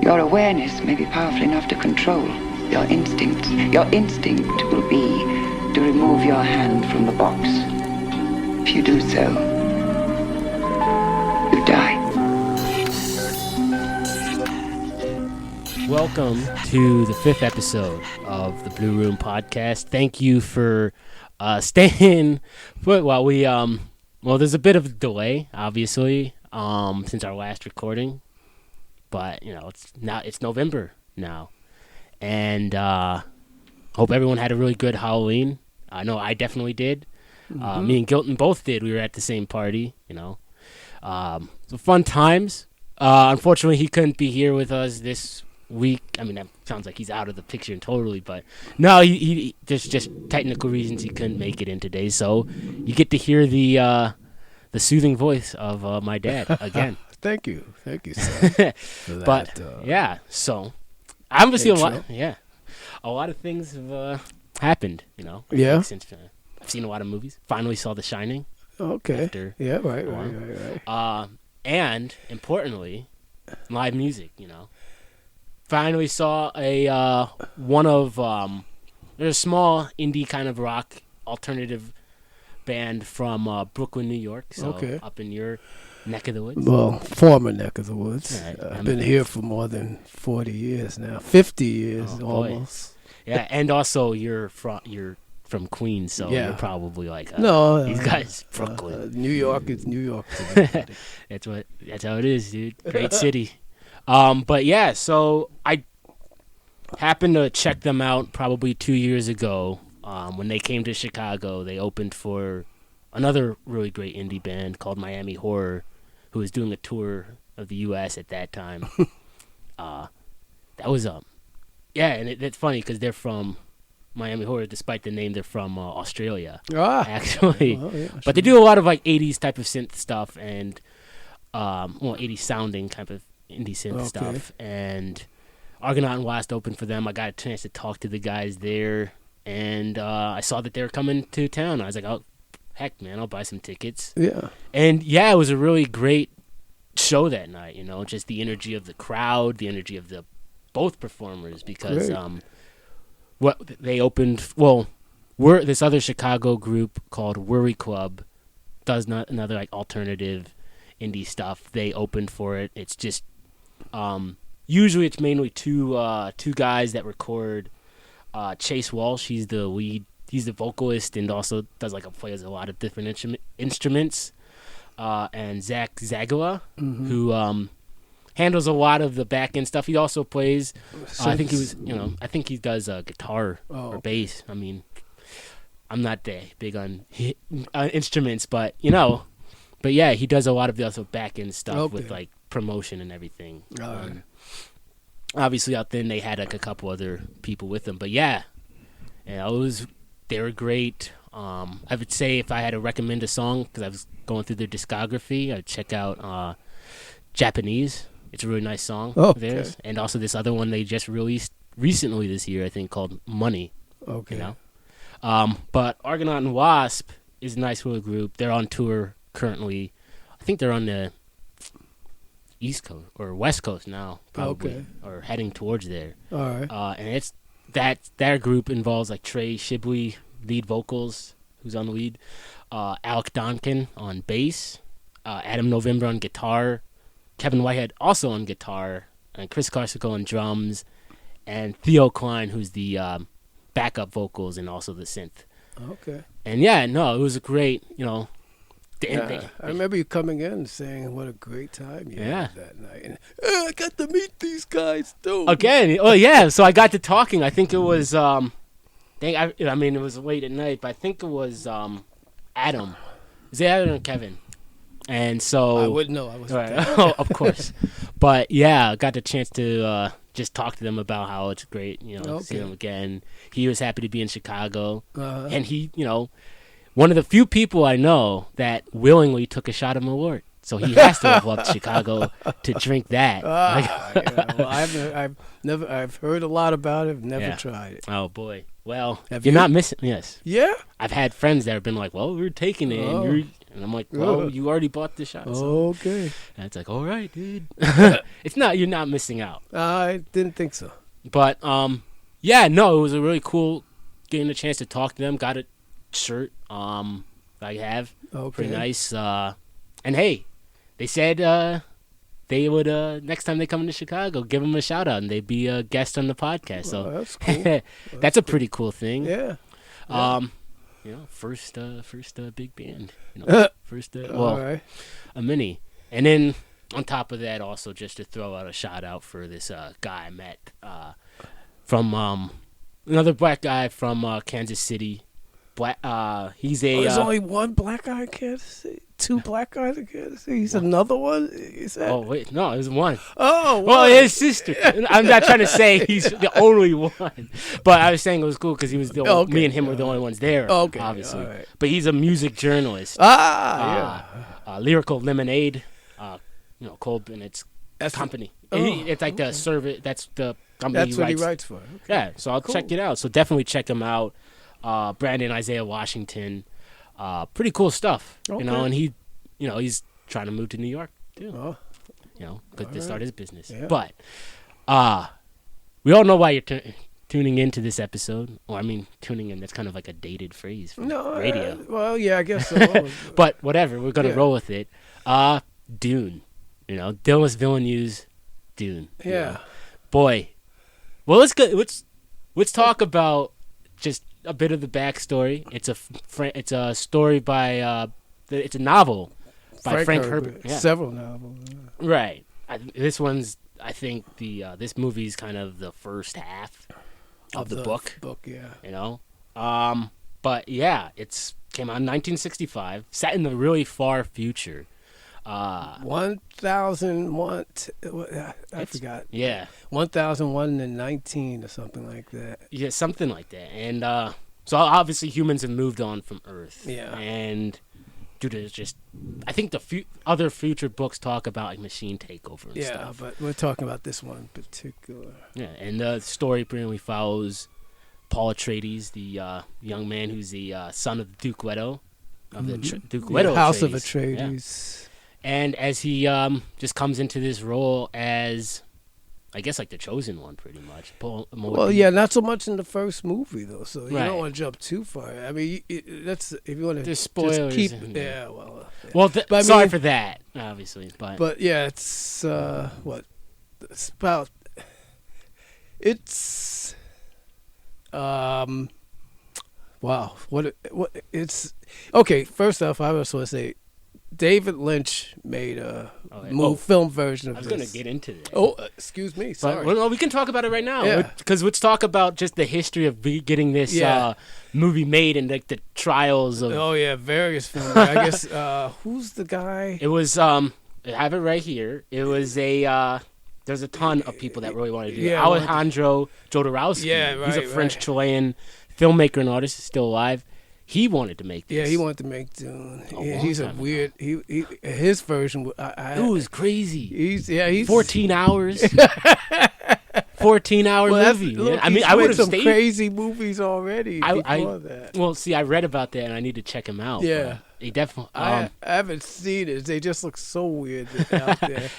Your awareness may be powerful enough to control your instincts. Your instinct will be to remove your hand from the box. If you do so, you die. Welcome to the 5th episode of the Blue Room podcast. Thank you for staying put while we well, there's a bit of a delay, obviously, since our last recording, but it's November now, and hope everyone had a really good Halloween. I know I definitely did. Me and Gilton both did. We were at the same party, so fun times. Unfortunately, he couldn't be here with us this week. I mean, that sounds like he's out of the picture totally, but no, he there's just technical reasons he couldn't make it in today. So you get to hear the soothing voice of my dad again. Thank you, sir. For that, but yeah, so obviously a lot of things have happened. Yeah. Since I've seen a lot of movies. Finally saw The Shining. Okay. Right. And importantly, live music. Finally saw one of there's a small indie kind of rock alternative band from Brooklyn, New York. So up in your neck of the woods. Well, former neck of the woods. Right. I've been here for more than 40 years now. 50 years almost. Yeah, and also you're from Queens, so you're probably like these guys Brooklyn. New York is New York to everybody. That's how it is, dude. Great city. But yeah, so I happened to check them out probably 2 years ago. When they came to Chicago, they opened for another really great indie band called Miami Horror, who was doing a tour of the U.S. at that time. That was and it's funny because they're from Miami Horror, despite the name, they're from Australia, actually. But they do a lot of like 80s type of synth stuff and 80s sounding type of indie synth stuff. And Argonaut and Wasp opened for them. I got a chance to talk to the guys there, and I saw that they were coming to town. I was like, oh, heck, man, I'll buy some tickets. Yeah. And yeah, it was a really great show that night, just the energy of the crowd, the energy of the both performers, because what they opened, this other Chicago group called Worry Club does another like alternative indie stuff. They opened for it. It's just usually it's mainly two guys that record. Chase Walsh, he's the lead. He's the vocalist and also plays a lot of different instruments. And Zach Zagala, who handles a lot of the back end stuff. He also plays. I think he does guitar or bass. I mean, I'm not that big on instruments, but yeah, he does a lot of the also back end stuff with like promotion and everything. Obviously, out then they had like a couple other people with them, but they were great. I would say if I had to recommend a song, because I was going through their discography, I'd check out Japanese. It's a really nice song of theirs, and also this other one they just released recently this year, I think, called Money. But Argonaut and Wasp is a nice little group. They're on tour currently. I think they're on the East Coast or West Coast now, probably, or heading towards there. All right. And it's their group involves like Trey Shibley, lead vocals, who's on the lead, Alec Donkin on bass, Adam November on guitar, Kevin Whitehead also on guitar, and Chris Carsico on drums, and Theo Klein, who's the backup vocals and also the synth. Okay. And it was a great, I remember you coming in and saying what a great time you had that night. And I got to meet these guys too. Again, so I got to talking. I think it was, it was late at night, but I think it was Adam. Is it Adam or Kevin? And so I wouldn't know. I was right. Oh, of course. But yeah, I got the chance to just talk to them about how it's great, see them again. He was happy to be in Chicago, and he, one of the few people I know that willingly took a shot of Malort. So he has to have loved Chicago to drink that. I've heard a lot about it. Never tried it. Oh boy. Well, Have you're you? not missing. Yes. Yeah. I've had friends that have been like, well, we're taking it. And I'm like, well, you already bought the shot. So. Okay. And it's like, all right, dude. You're not missing out. I didn't think so. But, yeah, no, it was a really cool getting a chance to talk to them. Got a shirt I have. Okay. Pretty nice. And, hey, they said they would, next time they come into Chicago, give them a shout-out, and they'd be a guest on the podcast. So that's cool. that's a pretty cool thing. Yeah. First big band. First, right. a mini. And then on top of that, also just to throw out a shout out for this guy I met from another black guy from Kansas City. He's a. There's only one black guy in Kansas City. 2 black guys in Kansas City. He's another one. Is that? Oh wait, no, there's one. Oh, well, his sister. I'm not trying to say he's the only one, but I was saying it was cool because he was me and him were the only ones there. Okay, obviously. right. But he's a music journalist. Yeah. Lyrical Lemonade. Cole Bennett's company. Oh, It's like the service. That's the company. That's what he writes for. Okay. Yeah, so I'll check it out. So definitely check him out. Brandon Isaiah Washington. Pretty cool stuff. Okay. And he, he's trying to move to New York too. Oh. To start his business. Yeah. But we all know why you're tuning into this episode. Well, I mean, tuning in, that's kind of like a dated phrase for radio. Well, yeah, I guess so. But whatever, we're going to roll with it. Dune. Denis Villeneuve's Dune. Yeah. Boy. Well, let's talk about just a bit of the backstory. It's a story by it's a novel by Frank Herbert. Yeah. Several novels. Right. This one's, I think this movie's kind of the first half of the book. Yeah. But yeah, it's came out in 1965, set in the really far future. 1001. I forgot. Yeah. 1001 or something like that. Yeah, something like that. And so obviously humans have moved on from Earth. Yeah. And due to just, I think the other future books talk about like machine takeover and stuff. Yeah, but we're talking about this one in particular. Yeah, and the story pretty follows Paul Atreides, the young man who's the son of Duke Leto, of the Duke Leto House of Atreides. Yeah. And as he just comes into this role as, I guess, like the chosen one, pretty much. Well, yeah, not so much in the first movie though, so you don't want to jump too far. I mean, that's if you want to. There's spoilers. Just keep, yeah, well. Yeah. Well, sorry for that, obviously, but yeah, it's what it's about. It's wow, what it's okay. First off, I just want to say, David Lynch made a film version of this. I was going to get into that. Oh, excuse me. Sorry. Well, we can talk about it right now. Because let's talk about just the history of getting this movie made and like the trials of. Oh yeah, various films. I guess who's the guy? It was I have it right here. It was a. There's a ton of people that really wanted to do it. Alejandro Jodorowsky. Yeah, right. He's a French-Chilean filmmaker and artist, still alive. He wanted to make this. Yeah, he wanted to make Dune. He's a weird. He his version. It was crazy. He's 14 hours. 14-hour movie. Look, I mean, I would have some crazy movies already before that. Well, see, I read about that and I need to check him out. Yeah, he definitely. I haven't seen it. They just look so weird out there.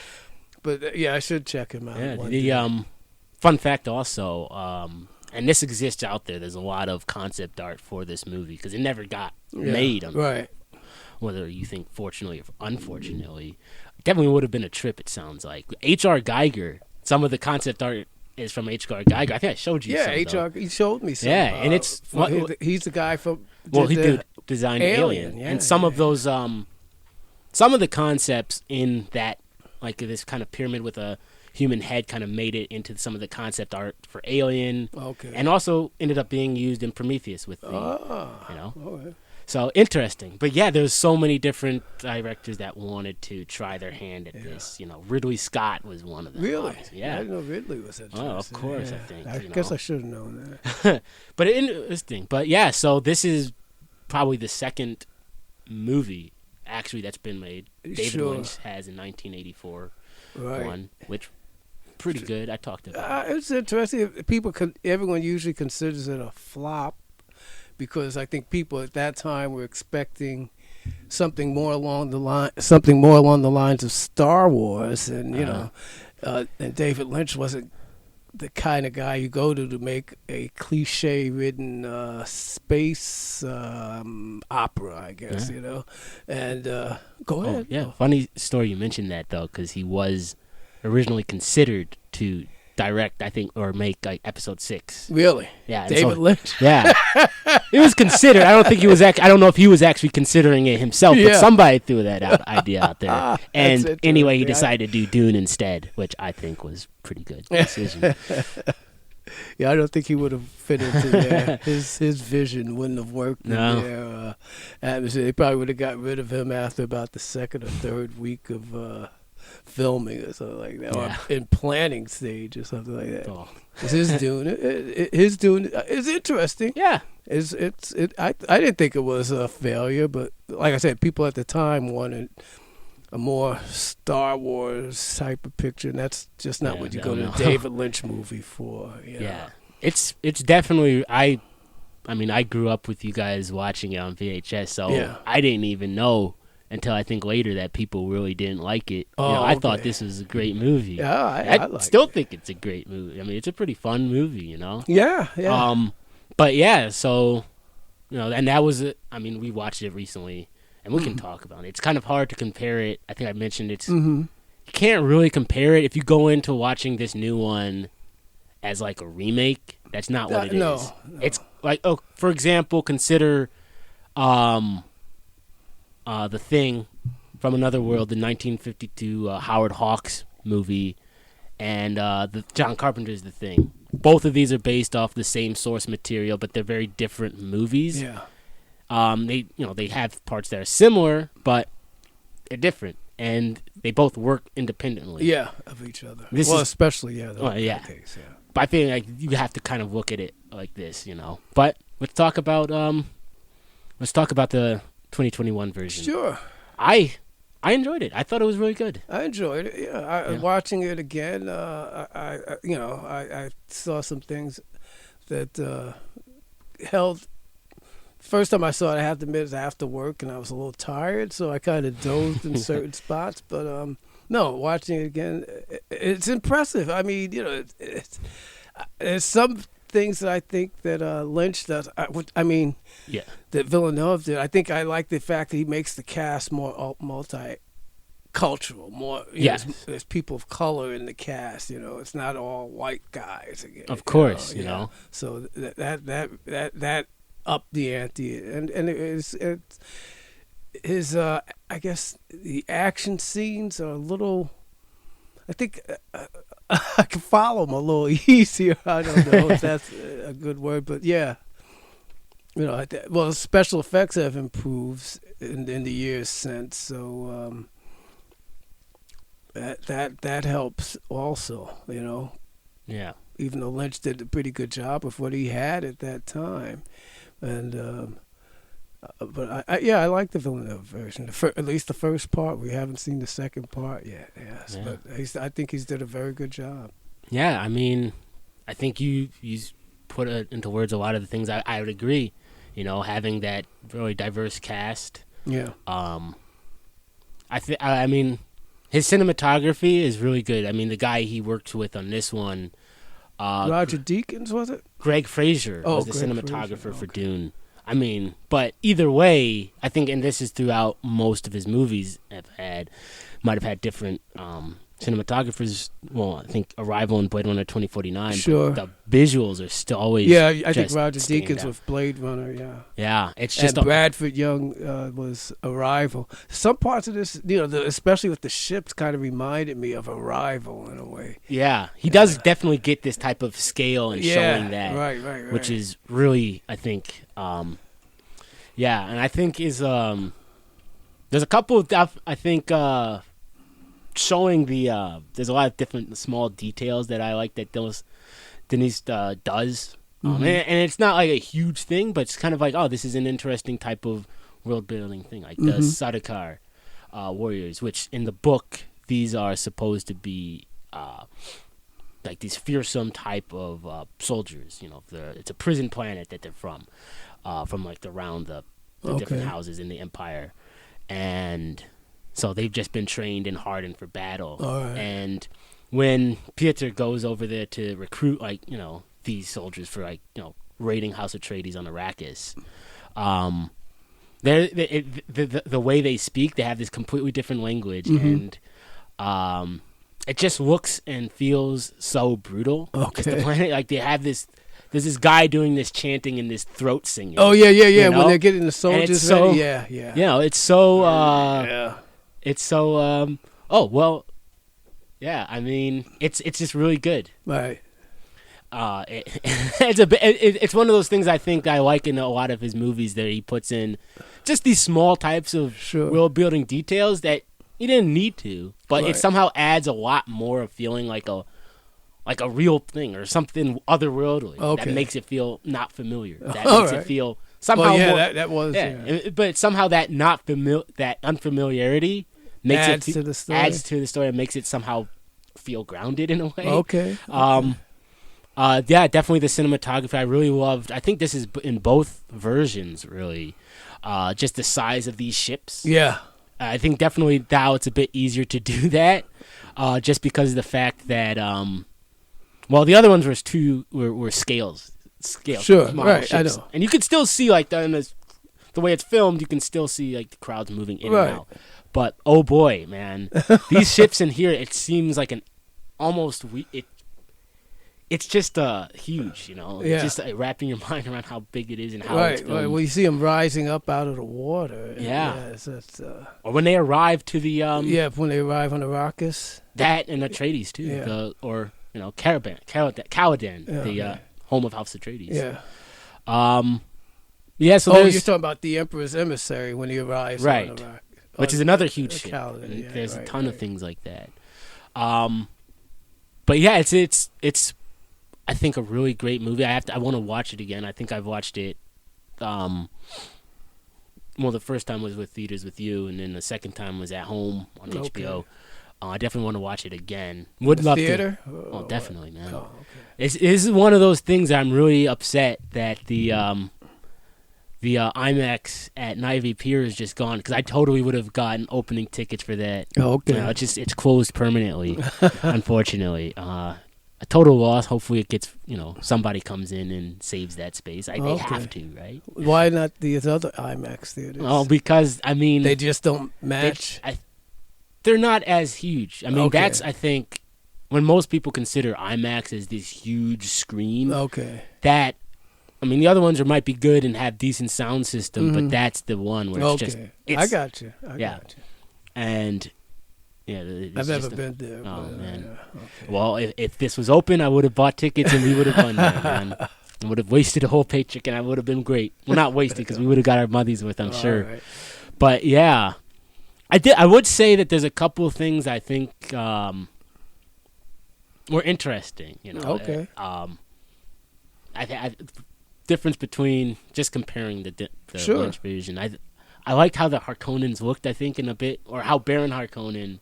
But yeah, I should check him out. Yeah. Fun fact also. And this exists out there. There's a lot of concept art for this movie because it never got made. Right. Whether you think fortunately or unfortunately, definitely would have been a trip. It sounds like H.R. Geiger. Some of the concept art is from H.R. Geiger. I think I showed you. Yeah, H.R. He showed me some. Yeah, and it's he's the guy from. He did design Alien, and some of those some of the concepts in that, like this kind of pyramid with a human head, kind of made it into some of the concept art for Alien. Okay. And also ended up being used in Prometheus with the, Okay. So interesting. But yeah, there's so many different directors that wanted to try their hand at this. Ridley Scott was one of them. Really? Yeah. I didn't know Ridley was interested. Oh, of course, I think. I guess I should have known that. But interesting. But yeah, so this is probably the second movie actually that's been made. David Lynch has in 1984 one, which pretty good. I talked about it. It's interesting. Everyone usually considers it a flop because I think people at that time were expecting something more along the lines of Star Wars, and and David Lynch wasn't the kind of guy you go to make a cliche-ridden space opera, I guess, And go ahead. Yeah, funny story you mentioned that, though, because he was originally considered to direct, I think, or make like episode 6. Really? Yeah. David Lynch? Yeah. It was considered. I don't think he was I don't know if he was actually considering it himself, but somebody threw that idea out there. And anyway, he decided to do Dune instead, which I think was pretty good decision. Yeah, I don't think he would have fit into there. His vision wouldn't have worked in their atmosphere. They probably would have got rid of him after about the second or third week of filming or something like that, or in planning stage or something like that. Oh. His Dune is interesting. Yeah, I didn't think it was a failure, but like I said, people at the time wanted a more Star Wars type of picture, and that's just not what you go to a David Lynch movie for. Yeah, it's definitely. I mean, I grew up with you guys watching it on VHS, so I didn't even know until I think later that people really didn't like it. I thought this was a great movie. Yeah, I still think it's a great movie. I mean, it's a pretty fun movie, Yeah. But yeah, so and that was it. I mean, we watched it recently, and we can talk about it. It's kind of hard to compare it. I think I mentioned it's you can't really compare it if you go into watching this new one as like a remake. That's not what it is. No. It's like, for example, consider The Thing from Another World, the 1952 Howard Hawks movie, and the John Carpenter's The Thing. Both of these are based off the same source material, but they're very different movies. Yeah. They have parts that are similar, but they're different, and they both work independently. Yeah, of each other. Especially Case, yeah. But I think like you have to kind of look at it like this, But let's talk about the 2021 version. Sure. I enjoyed it. I thought it was really good. I enjoyed it. Yeah. Watching it again, I saw some things that held. First time I saw it, I have to admit, it was after work, and I was a little tired, so I kind of dozed in certain spots. But no, watching it again, it's impressive. I mean, there's some things that I think that Lynch does. That Villeneuve did. I think I like the fact that he makes the cast more multicultural. More, there's people of color in the cast. It's not all white guys again. Of course, So that upped the ante, and it's his. I guess the action scenes are a little. I think I can follow him a little easier. I don't know if that's a good word, but yeah. Special effects have improved in the years since, so that helps also. Yeah. Even though Lynch did a pretty good job of what he had at that time, and but I like the Villeneuve version. At least the first part. We haven't seen the second part yet. Yes, but I think he's did a very good job. Yeah, I mean, I think you put into words a lot of the things I would agree. Having that really diverse cast. Yeah. I mean, his cinematography is really good. I mean, the guy he worked with on this one, Roger Deakins, was it? Greg Fraser was the cinematographer for Dune. I mean, but either way, I think, and this is throughout most of his movies might have had different cinematographers. Well, I think Arrival and Blade Runner 2049. Sure. The visuals are still always. Yeah, I think Roger Deakins with Blade Runner. Yeah. Yeah, it's just. And Bradford Young was Arrival. Some parts of this, especially with the ships, kind of reminded me of Arrival in a way. Yeah, he does definitely get this type of scale and showing that. Right. Which is really, I think. And I think is there's a couple of I think. Showing there's a lot of different small details that I like that Denis does, and it's not like a huge thing, but it's kind of like, this is an interesting type of world building thing, like the Sardaukar warriors, which in the book these are supposed to be like these fearsome type of soldiers. You know, it's a prison planet that they're from like around the different houses in the Empire, and so they've just been trained and hardened for battle. All right. And when Pieter goes over there to recruit, like, you know, these soldiers for, like, you know, raiding House Atreides on Arrakis, the way they speak, they have this completely different language, and it just looks and feels so brutal. Okay. Just the planet, like, they have this. There's this guy doing this chanting and this throat singing. Oh yeah. You know? When they're getting the soldiers ready. Yeah. You know, it's so. Yeah. It's so. Oh well. Yeah, I mean, it's just really good. Right. It's one of those things I think I like in a lot of his movies that he puts in just these small types of world building details that he didn't need to, but it somehow adds a lot more of feeling like a real thing or something otherworldly that makes it feel not familiar. That makes it feel somehow more. That was. Yeah. But somehow that that unfamiliarity adds to the story and makes it somehow feel grounded in a way. Okay. Yeah, definitely the cinematography I really loved. I think this is in both versions, really. Just the size of these ships. Yeah. I think definitely now it's a bit easier to do that, just because of the fact that, well, the other ones were scales. Sure, right, ships. I know. And you could still see, like, the way it's filmed, you can still see, like, the crowds moving in and out. But, oh boy, man, these ships in here, it seems like an almost... It's just huge, you know. Yeah. It's just wrapping your mind around how big it is and how it's filmed. Right. Well, you see them rising up out of the water. Yeah. That's, or when they arrive to the... when they arrive on Arrakis. That and Atreides, too. Yeah. Or, you know, Caladan, the home of House Atreides. Yeah. Yeah, so you're talking about the Emperor's emissary when he arrives on Arrakis. Which is another huge ship. There's a ton of things like that. But yeah, it's I think a really great movie. I want to watch it again. I think I've watched it. Well, the first time was with theaters with you, and then the second time was at home on HBO. I definitely want to watch it again. Would love theater? To. Oh, definitely, man. Oh, okay. This is one of those things I'm really upset that the IMAX at Navy Pier is just gone, because I totally would have gotten opening tickets for that. Oh, okay. You know, it's closed permanently, unfortunately. A total loss. Hopefully it gets, you know, somebody comes in and saves that space. They have to, right? Why not these other IMAX theaters? Oh, because, I mean... They just don't match? They're not as huge. I mean, that's, I think, when most people consider IMAX as this huge screen, that... I mean, the other ones might be good and have decent sound system, but that's the one where it's just... I got you. I got you. And... Yeah, I've never been there. Oh, man. Well, if this was open, I would have bought tickets and we would have won there, man. I would have wasted a whole paycheck and I would have been great. Well, not wasted, because we would have got our money's worth, I'm sure. Right. But, yeah. I would say that there's a couple of things I think were interesting, you know. Okay. Difference between just comparing the Lynch version. I liked how the Harkonnens looked, I think, in a bit, or how Baron Harkonnen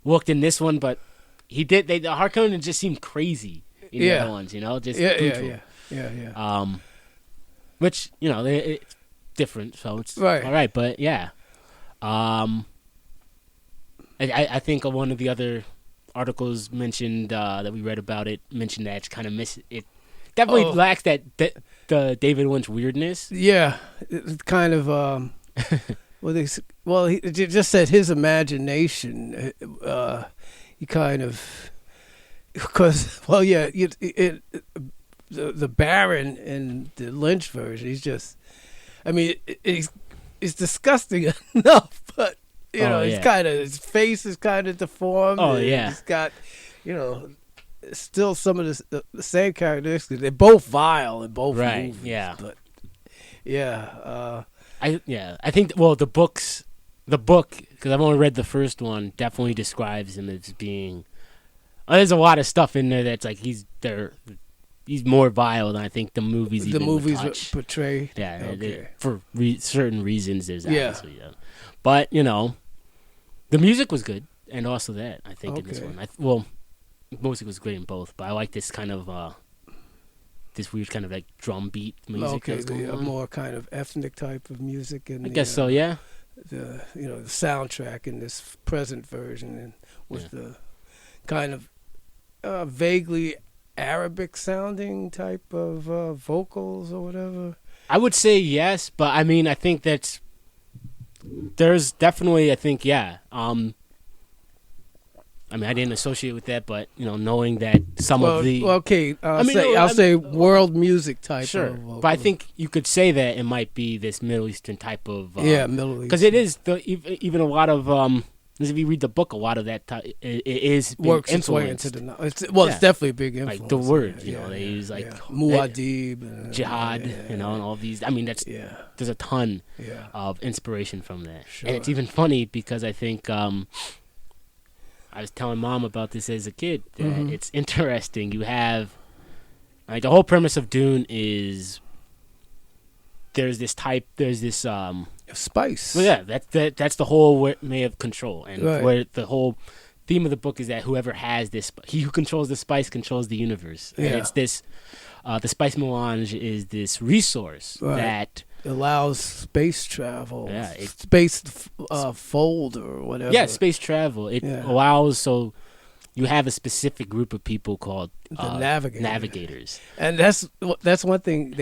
looked in this one, but the Harkonnen just seemed crazy in the other ones, you know, just brutal. Yeah. Which, you know, it's different, so it's all right. But yeah, I think one of the other articles mentioned that we read about it mentioned that it's kind of it definitely lacks that the David Lynch weirdness. Yeah, it's kind of. He just said his imagination. He kind of, because the Baron in the Lynch version, he's just, I mean, it's disgusting enough, but you know, he's kind of, his face is kind of deformed. Oh yeah, he's got, you know, still some of the same characteristics. They're both vile in both movies. Yeah, but yeah. I think the book, because I've only read the first one, definitely describes him as being. There's a lot of stuff in there that's like he's more vile than I think the movies portray. Yeah, for certain reasons. There's obviously, but you know, the music was good, and also that I think in this one. music was great in both, but I like this kind of this weird kind of like drum beat music. Okay, that's going on. more kind of ethnic type of music, and I guess so. Yeah. The the soundtrack in this present version, and with the kind of vaguely Arabic sounding type of vocals or whatever. I would say yes, but I mean, I think there's definitely, I think, yeah. I mean, I didn't associate with that, but knowing that some of the I'll say world music type. Sure, of vocal. but I think you could say that it might be this Middle Eastern type of Middle East, because it is even a lot of if you read the book, a lot of that it is works its way influenced. into the. It's definitely a big influence. Like the word, they use like muad'Dib, jihad, and all these. I mean, there's a ton of inspiration from that, Sure. and it's even funny because I think I was telling Mom about this as a kid. That it's interesting. You have like the whole premise of Dune is there's this spice. Well, yeah, that's the whole way of control, and Right. where the whole theme of the book is that whoever has this, he who controls the spice controls the universe. And it's this, the spice melange is this resource that allows space travel. Yeah, space fold or whatever. Yeah, space travel. It allows so. You have a specific group of people called the navigators, and that's one thing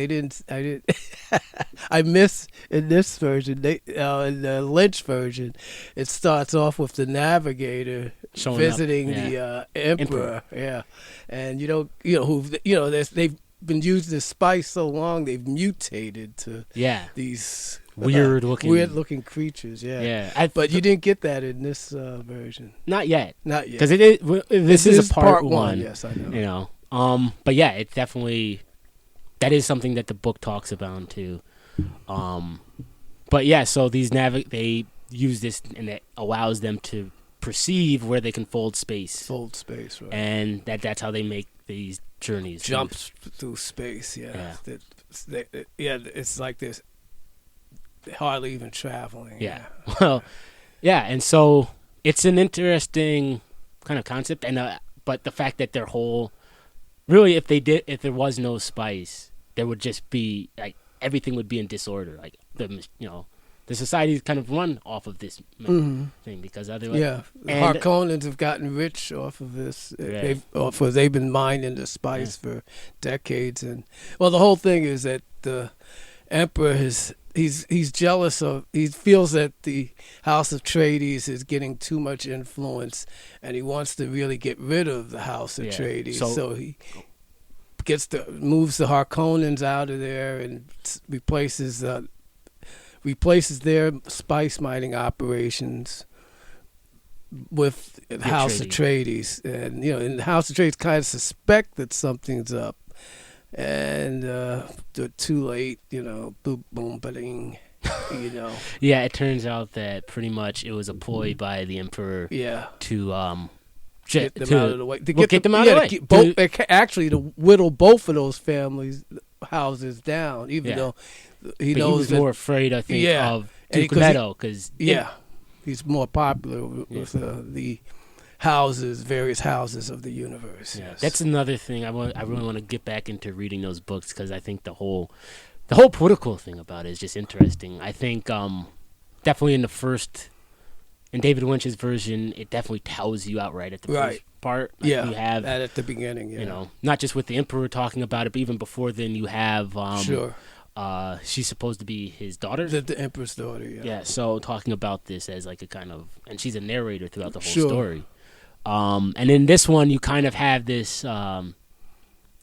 I miss in this version. In the Lynch version, it starts off with the navigator showing visiting the emperor. Yeah, and they've been using this spice so long they've mutated to these weird looking creatures. But you didn't get that in this version. Not yet. Because this is a part one. Yes, I know. But yeah, it's definitely that is something that the book talks about too. But yeah, so these they use this and it allows them to perceive where they can fold space. Right. And that's how they make these journeys. Jumps through space. It's like this. Hardly even traveling. Well, and so it's an interesting kind of concept, and but the fact that their whole, really, if there was no spice, there would just be like everything would be in disorder. Like the society's kind of run off of this thing because otherwise, the Harkonnens have gotten rich off of this. They've been mining the spice for decades, and the whole thing is that the emperor he's jealous of. He feels that the House of Atreides is getting too much influence, and he wants to really get rid of the House of Atreides. So he moves the Harkonnens out of there and replaces their spice mining operations with House Atreides. And and the House of Atreides kind of suspect that something's up. And they're too late, boop, boom, ba-ding, Yeah, it turns out that pretty much it was a ploy by the Emperor to get them out of the way. Get them out of the way. Actually, to whittle both of those families' houses down, even though he knows was more afraid, I think, of Duke Meadow, because he's more popular with the various houses of the universe. Yeah, that's another thing I really want to get back into reading those books, because I think the whole political thing about it is just interesting. I think definitely in David Lynch's version, it definitely tells you outright at the first part. You have that at the beginning. Not just with the Emperor talking about it, but even before then, you have she's supposed to be his daughter, the Emperor's daughter. Yeah, so talking about this as like a kind of, and she's a narrator throughout the whole story. And in this one, you kind of have this.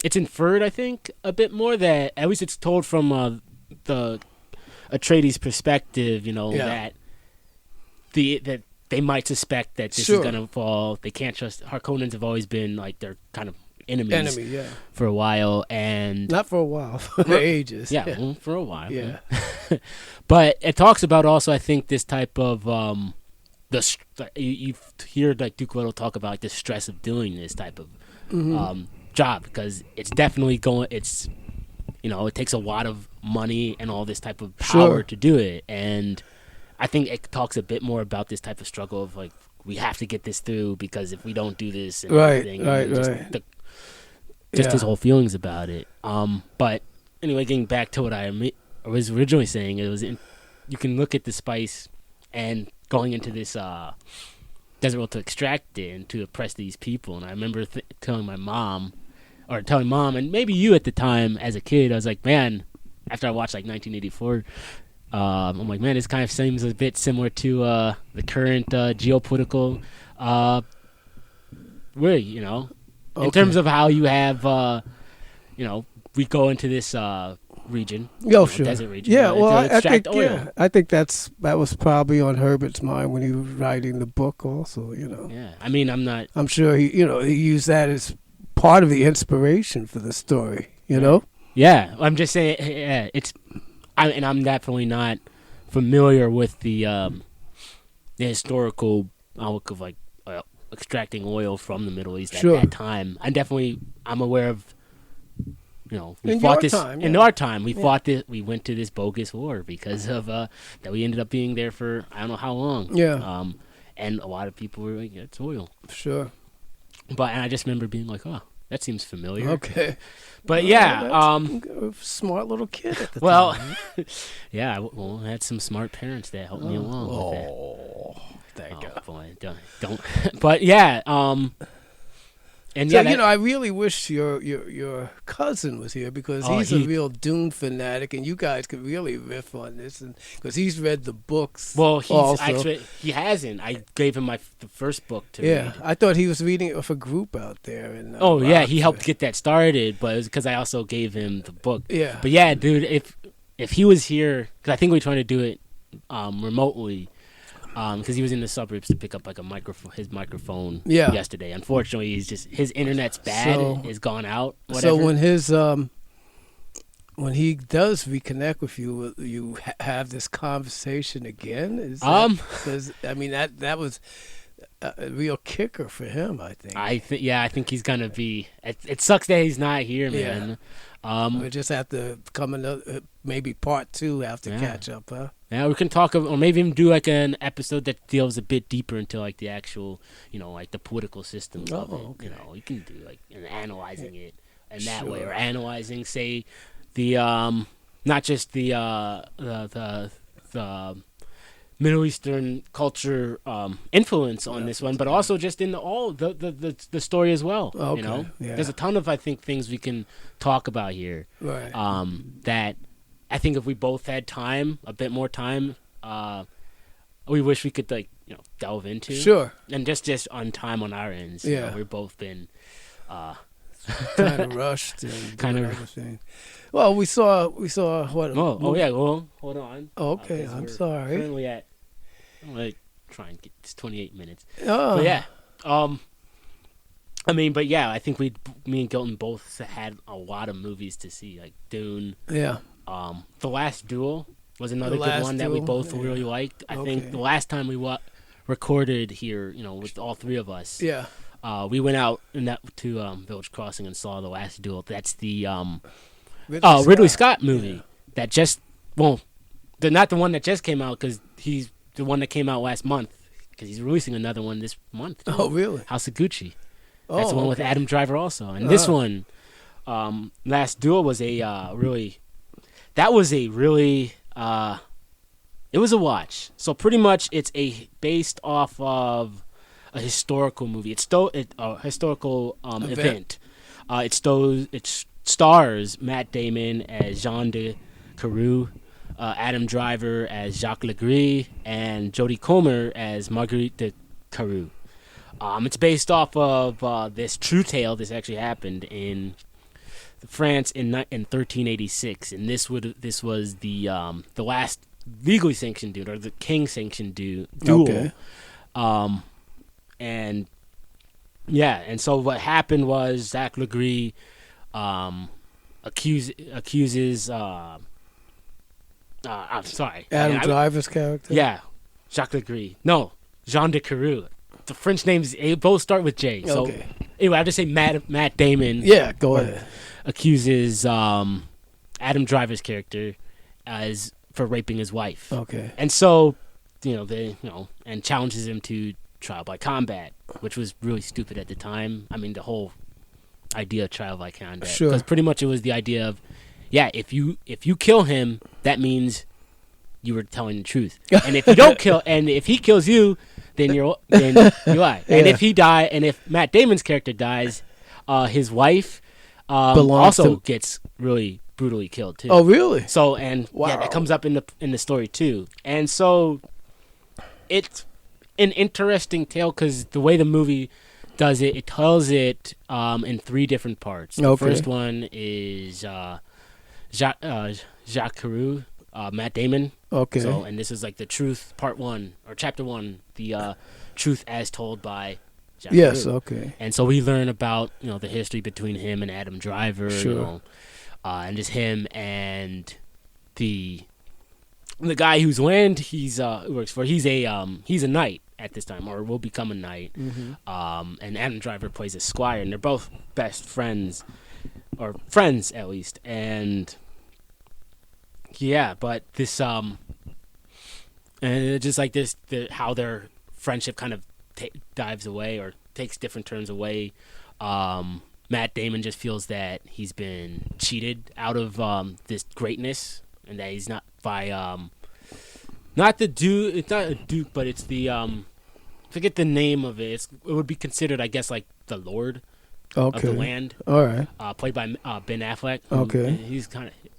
It's inferred, I think, a bit more that at least it's told from the Atreides' perspective. That that they might suspect that this is gonna fall. They can't trust. Harkonnens have always been like they're kind of enemies for a while, and not for a while, for ages. Yeah, for a while. Yeah, but it talks about also, I think, this type of. You hear like Duke Meadow talk about like the stress of doing this type of job, because it's definitely it takes a lot of money and all this type of power to do it, and I think it talks a bit more about this type of struggle of like we have to get this through because if we don't do this, and Right, everything, right, and just right. just Yeah. his whole feelings about it. But anyway, getting back to what I was originally saying, you can look at the spice and going into this desert world to extract it and to oppress these people. And I remember telling mom, and maybe you at the time as a kid, I was like, man, after I watched like 1984, I'm like, man, this kind of seems a bit similar to the current geopolitical way, in Okay. terms of how you have, we go into this region, Sure. desert region, Yeah, well, to I extract think oil. I think that was probably on Herbert's mind when he was writing the book. Also, Yeah, I mean, I'm not. I'm sure he used that as part of the inspiration for the story. Yeah, I'm just saying. Yeah, and I'm definitely not familiar with the historical outlook of like extracting oil from the Middle East Sure. at that time. I'm aware of. We In fought your this time, in yeah. our time. We fought this. We went to this bogus war because of that. We ended up being there for I don't know how long. Yeah. And a lot of people were like, "It's oil," Sure. and I just remember being like, "Oh, that seems familiar." Okay. But Well, yeah, that's a smart little kid at the well, time. yeah. I had some smart parents that helped me along with that. Oh, thank Oh God. boy, don't. But yeah, and So, yeah, I really wish your cousin was here because Oh, he's a he- real Dune fanatic, and you guys could really riff on this, and because he's read the books. well, he's also. actually he hasn't. I gave him the first book to Yeah, read. I thought he was reading it with a group out there. And Oh yeah, he helped get that started, but it was because I also gave him the book. Yeah. But yeah, dude, if he was here, because I think we were trying to do it remotely, because he was in the suburbs to pick up like his microphone Yeah. yesterday. Unfortunately, his internet's bad. So- It's gone out. So Whatever. when he does reconnect with you, will you have this conversation again? Because I mean that was a real kicker for him. I think. I think he's gonna be. It sucks that he's not here, Yeah. man. We just have to come another maybe part 2 have to Yeah. catch up, huh? Yeah, we can talk, or maybe even do like an episode that delves a bit deeper into like the actual, like the political system of it. okay. You can do like analyzing it in that way, Sure. or analyzing, say, the not just the Middle Eastern culture influence on this one, but also just in the story as well. Okay, yeah. There's a ton of I think things we can talk about here. Right. That I think if we both had time, a bit more time, we wish we could delve into. Sure. And just on time on our ends. Yeah. We've both been. Kind of rushed and Kind of- everything. Well, we saw what? Oh yeah. Well, hold on. Okay, 'Cause I'm we're sorry. Currently I'm gonna try and get this 28 minutes. Oh, But yeah. But yeah, I think me and Gilton both had a lot of movies to see, like Dune. Yeah. The Last Duel was another The good Last one that we Duel, both yeah. really liked. I Okay. think the last time we recorded here, with all three of us, Yeah. we went out to Village Crossing and saw The Last Duel. That's the Ridley Ridley Scott movie that they're not the one that just came out because he's the one that came out last month because he's releasing another one this month. Oh, really? House of Gucci. Oh, That's the one with okay. Adam Driver also. And this one, Last Duel was it was a watch. So pretty much it's based off of a historical movie. It's a historical event. It stars Matt Damon as Jean de Carew, Adam Driver as Jacques Legris, and Jodie Comer as Marguerite de Carew. It's based off of this true tale. This actually happened in France in 1386, and this was the last legally sanctioned duel, or the king sanctioned duel. Okay. And so what happened was Jacques Legris accuses I'm sorry, Adam Driver's character. yeah, Jacques Legris. No, Jean de Carew. The French names both start with J. So Okay. anyway, I just say Matt Damon. Yeah. Go ahead. Accuses Adam Driver's character for raping his wife. Okay. And so, and challenges him to trial by combat, which was really stupid at the time. I mean, the whole idea of trial by combat, Sure. because pretty much it was the idea of, yeah, if you kill him, that means you were telling the truth, and if you don't kill, and if he kills you, then you lie. And if he die, and if Matt Damon's character dies, his wife also gets really brutally killed too. Oh, really? So yeah, that comes up in the story too, and so it's an interesting tale because the way the movie does it, it tells it in 3 different parts. The first one is Jacques Carew, Matt Damon. Okay. So, and this is like the truth, part 1 or chapter 1, the truth as told by Jacques Yes. Carew. Okay. And so we learn about the history between him and Adam Driver. Sure. And just him and the guy whose land he's works for. He's a knight at this time, or will become a knight. Mm-hmm. And Adam Driver plays a squire, and they're both best friends, or friends at least. And yeah, but this and just like this, how their friendship kind of dives away or takes different turns away. Matt Damon just feels that he's been cheated out of this greatness, and that he's not by not the duke. It's not a duke, but it's the forget the name of it. It would be considered, I guess, like the Lord of the land. All right. Played by Ben Affleck. Okay. He's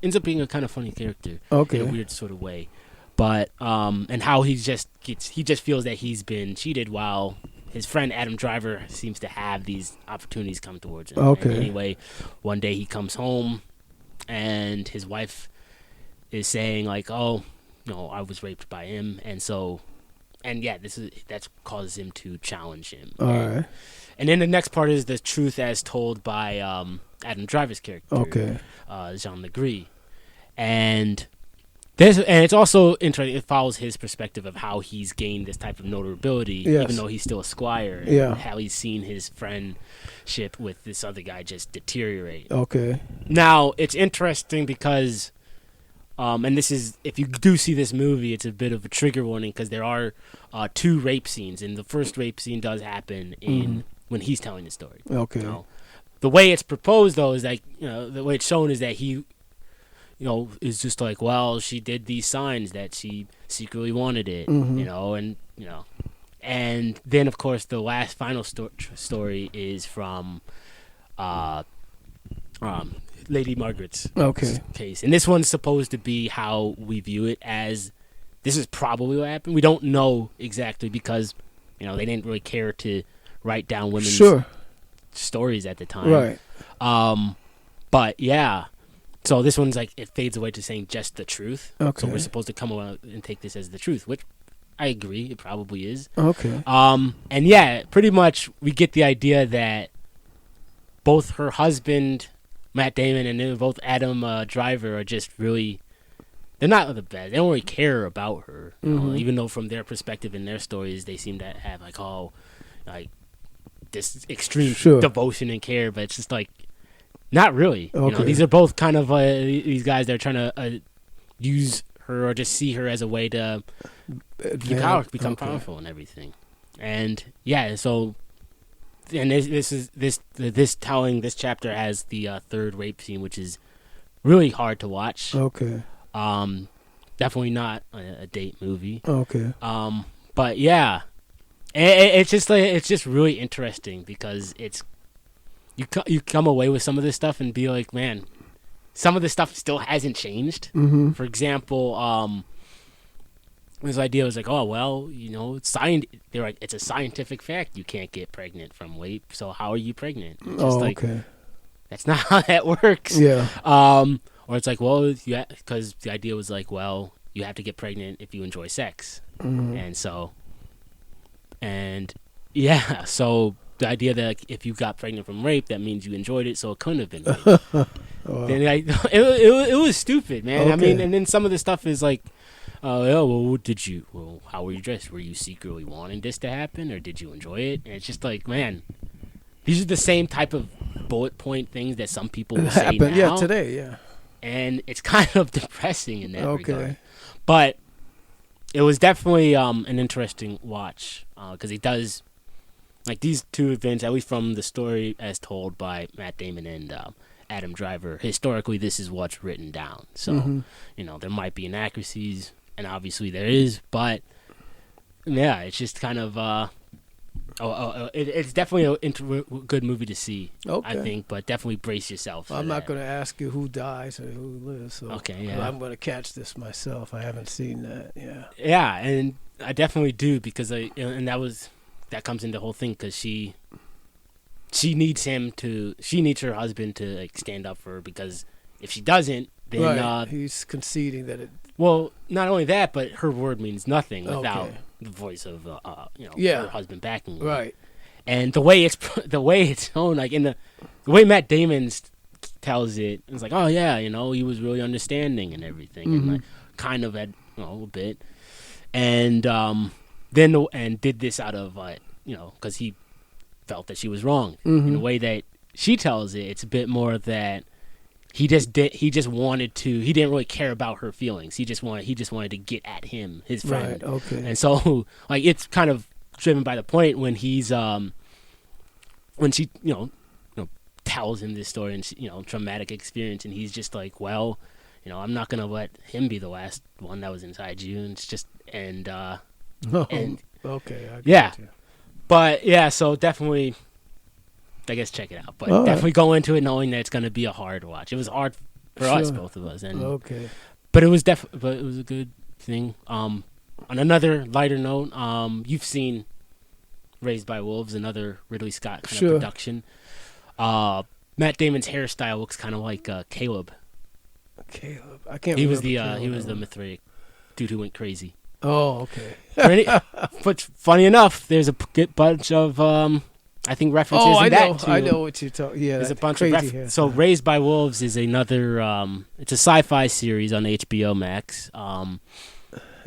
ends up being a kind of funny character. Okay. In a weird sort of way, but and how he just feels that he's been cheated while his friend Adam Driver seems to have these opportunities come towards him. Okay. And anyway, one day he comes home, and his wife is saying like, "Oh, no, I was raped by him," and yeah, that's causes him to challenge him. All right. And then the next part is the truth as told by Adam Driver's character, Okay. Jean Legree, and it's also interesting. It follows his perspective of how he's gained this type of notability, Yes. even though he's still a squire. And Yeah. how he's seen his friendship with this other guy just deteriorate. Okay. Now it's interesting because, and this is, if you do see this movie, it's a bit of a trigger warning because there are 2 rape scenes, and the first rape scene does happen when he's telling the story. Okay. The way it's proposed though is like, the way it's shown is that he, is just like, well, she did these signs that she secretly wanted it, and then of course the last final story is from Lady Margaret's case, and this one's supposed to be how we view it, as this is probably what happened. We don't know exactly because they didn't really care to write down women's stories at the time, Right. But yeah. So this one's like, it fades away to saying just the truth. Okay. So we're supposed to come out and take this as the truth, which I agree, it probably is. Okay. And yeah, pretty much we get the idea that both her husband, Matt Damon, and then both Adam Driver are just really, they're not the best. They don't really care about her, even though from their perspective in their stories, they seem to have like this extreme devotion and care, but it's just like, not really. Okay. These are both kind of these guys that are trying to use her or just see her as a way to become powerful and everything. And yeah, so and this chapter has the 3rd rape scene, which is really hard to watch. Okay. Definitely not a date movie. Okay. But yeah, it's just really interesting because it's. You come away with some of this stuff and be like, man, some of this stuff still hasn't changed. Mm-hmm. For example, this idea was like, oh well, they're like, it's a scientific fact you can't get pregnant from rape, so how are you pregnant? It's just okay. That's not how that works. Yeah. Or it's like, well, because the idea was like, well, you have to get pregnant if you enjoy sex, and so. The idea that if you got pregnant from rape, that means you enjoyed it, so it couldn't have been rape. It was stupid, man. Okay. I mean, and then some of the stuff is like, how were you dressed? Were you secretly wanting this to happen, or did you enjoy it? And it's just like, man, these are the same type of bullet point things that some people will say now. Yeah, today, yeah. And it's kind of depressing in that regard. Okay. But it was definitely an interesting watch because he does like these two events, at least from the story as told by Matt Damon and Adam Driver. Historically, this is what's written down. So there might be inaccuracies, and obviously there is, but yeah, it's just kind of. It's definitely a good movie to see, I think, but definitely brace yourself. I'm not going to ask you who dies or who lives. So okay, yeah. I'm going to catch this myself. I haven't seen that. Yeah. Yeah, and I definitely do because that comes into the whole thing because she needs her husband to like stand up for her because if she doesn't, then he's conceding that it. Well, not only that, but her word means nothing without the voice of her husband backing her. Right. And the way it's shown, like in the way Matt Damon tells it, it's like, oh yeah, he was really understanding and everything, and like kind of had a little bit, and then did this out of because he felt that she was wrong. In the way that she tells it, it's a bit more that. He just wanted to. He didn't really care about her feelings. He just wanted to get at him, his friend. Right. Okay. And so, like, it's kind of driven by the point when he's when she tells him this story and traumatic experience, and he's just like, well, I'm not gonna let him be the last one that was inside you. And it's just and okay. I yeah, you. but yeah, so definitely. I guess check it out, but definitely go into it knowing that it's going to be a hard watch. It was hard for us, both of us, and but it was but it was a good thing. On another lighter note, you've seen Raised by Wolves, another Ridley Scott kind of production. Matt Damon's hairstyle looks kind of like Caleb. Caleb, I can't. He was the Mithraic dude who went crazy. Oh, okay. But funny enough, there's a bunch of. I think references in that too. I know what you're talking. Yeah, there's a bunch of references. So, Raised by Wolves is another. It's a sci-fi series on HBO Max.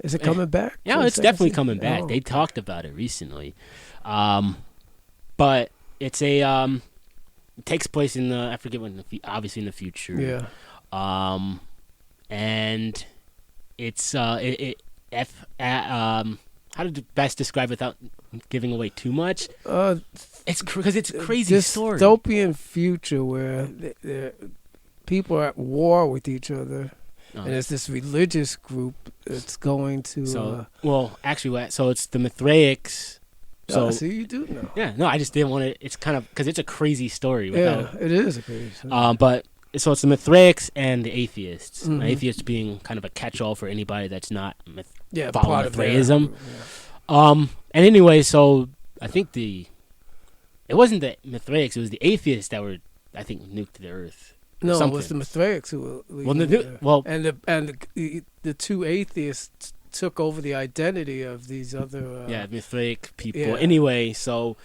Is it coming back? Yeah, it's definitely coming back. They talked about it recently, but it's a. It takes place in I forget when. Obviously in the future. Yeah. And it's how to best describe it without giving away too much? It's because it's a crazy story. Dystopian future where people are at war with each other, and it's this religious group that's going to. So it's the Mithraics. So see, you do know. Yeah, no, I just didn't want to. It's kind of because it's a crazy story. Yeah, it is a crazy story. But so it's the Mithraics and the atheists. The atheists being kind of a catch-all for anybody that's not following Mithraism. And anyway, so I think it wasn't the Mithraics; it was the atheists that were, I think, nuked the Earth. No, it was the Mithraics who were. And the two atheists took over the identity of these other. Mithraic people. Yeah. Anyway, so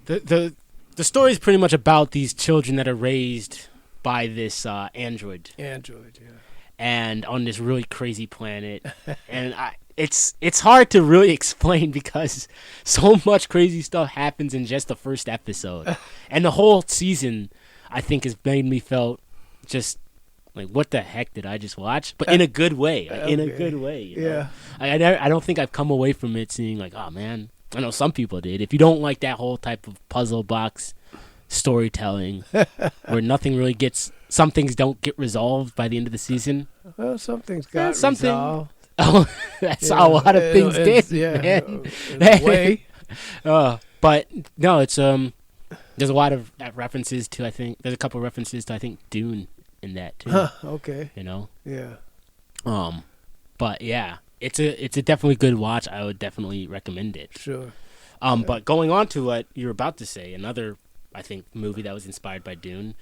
the story is pretty much about these children that are raised by this android. Android, yeah. And on this really crazy planet, and it's hard to really explain because so much crazy stuff happens in just the first episode, and the whole season, I think, has made me felt just like, what the heck did I just watch? But in a good way, in a good way. You know? Yeah. I don't think I've come away from it seeing like, oh man, I know some people did. If you don't like that whole type of puzzle box storytelling where nothing really some things don't get resolved by the end of the season. Well, some things got resolved. Oh, that's a lot of things did. In a way. But no, it's there's a lot of references to, I think there's a couple of references to, I think, Dune in that too. Okay. Yeah. But yeah, it's a definitely good watch. I would definitely recommend it. Sure. But going on to what you're about to say, another, I think, movie that was inspired by Dune,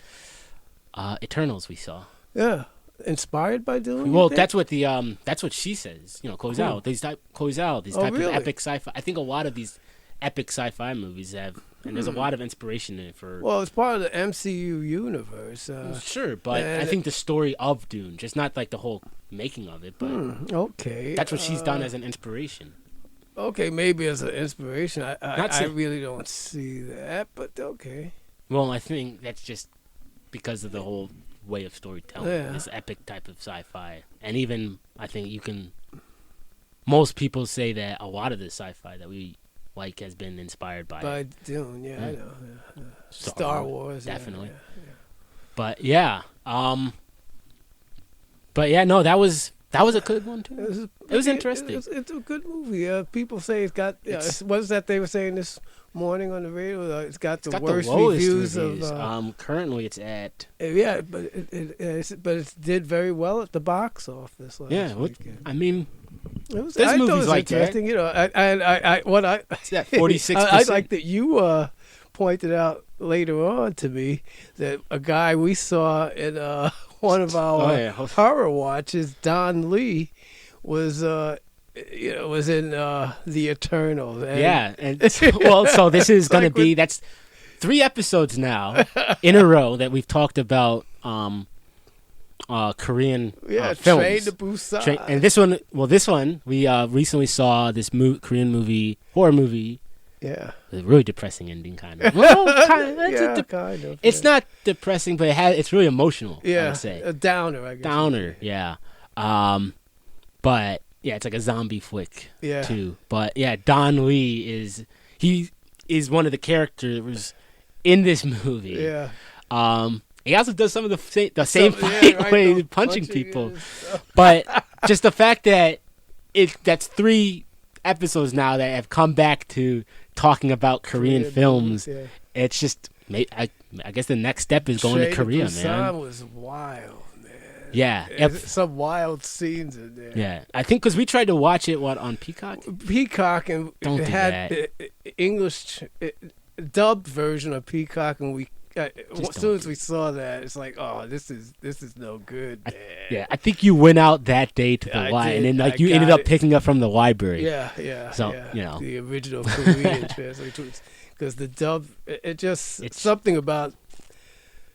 Eternals we saw. Yeah. Inspired by Dune? Well, that's what she says. Close out. These type of epic sci-fi. I think a lot of these epic sci-fi movies have, and there's a lot of inspiration in it for. Well, it's part of the MCU universe. Sure, but I think the story of Dune, just not like the whole making of it, but okay, that's what she's done as an inspiration. Okay, maybe as an inspiration. I really don't see that, but okay. Well, I think that's just because of the whole way of storytelling, this epic type of sci-fi, and even I think you can most people say that a lot of the sci-fi that we like has been inspired by Dune. Yeah, I know. Yeah. Star Wars, definitely. Yeah. But yeah, no, that was a good one too. It was interesting. It's a good movie. People say it's got. What is that they were saying this morning on the radio? It's got the worst lowest reviews of. Currently, it's at. Yeah, but it did very well at the box office last weekend. I mean, there's movies like interesting. that. It's at 46%. I like that you pointed out later on to me that a guy we saw in one of our horror watches, Don Lee, was in The Eternals. And so this is going to be that's 3 episodes now in a row that we've talked about Korean films. Train to Busan. And this one we recently saw this horror movie. Yeah, a really depressing ending, kind of. Well, kind of. Kind of. It's not depressing, but it's really emotional. Yeah, I would say a downer. I guess. Downer, yeah. But yeah, it's like a zombie flick too. But yeah, Don Lee is one of the characters in this movie. Yeah. He also does some of the same fight way, punching people. But just the fact that that's 3 episodes now that have come back to talking about Korean films. Yeah. It's just, I guess the next step is going to Korea, Busan man. Was wild, man. Yeah. Some wild scenes in there. Yeah. I think because we tried to watch it, on Peacock? Peacock, and Don't it do had that. English dubbed version of Peacock, and as soon as we saw that, it's like, oh, this is no good, man. I think you went out that day to the library, and then you ended up picking up from the library. Yeah. So, the original Korean translation, because the dub, it's something about.